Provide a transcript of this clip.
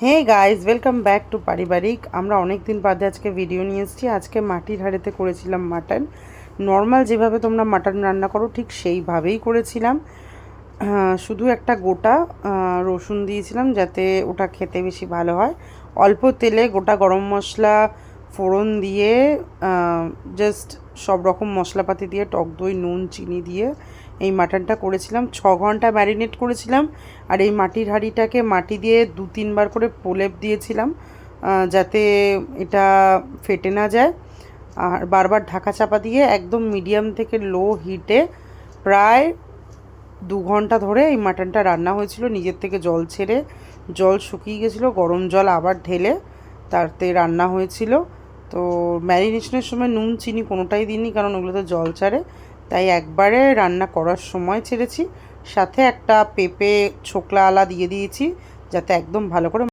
Hey guys, welcome back to পারিবারিক। আমরা অনেক দিন বাদে আজকে ভিডিও নিয়ে এসেছি। আজকে মাটির হাঁড়িতে করেছিলাম মাটন। নর্মাল যেভাবে তোমরা মাটন রান্না করো ঠিক সেইভাবেই করেছিলাম। শুধু একটা গোটা রসুন দিয়েছিলাম যাতে ওটা খেতে বেশি ভালো হয়। অল্প তেলে গোটা গরম মশলা ফোড়ন দিয়ে জাস্ট সব রকম মশলাপাতি দিয়ে টক দই নুন চিনি দিয়ে এই মাটনটা করেছিলাম। 6 ঘন্টা ম্যারিনেট করেছিলাম। আর এই মাটির হাঁড়িটাকে মাটি দিয়ে 2-3 বার করে প্রলেপ দিয়েছিলাম যাতে এটা ফেটে না যায়। আর বারবার ঢাকা চাপা দিয়ে একদম মিডিয়াম থেকে লো হিটে প্রায় 2 ঘন্টা ধরে এই মাটনটা রান্না হয়েছিল। নিজের থেকে জল ছেড়ে জল শুকিয়ে গেছিলো, গরম জল আবার ঢেলে তাতে রান্না হয়েছিল। তো ম্যারিনেশনের সময় নুন চিনি কোনোটাই দিইনি, কারণ ওগুলো তো জল ছাড়ে, তাই একবারে রান্না করার সময় ছেড়েছি। সাথে একটা পেঁপে ছোকলা আলা দিয়ে দিয়েছি যাতে একদম ভালো করে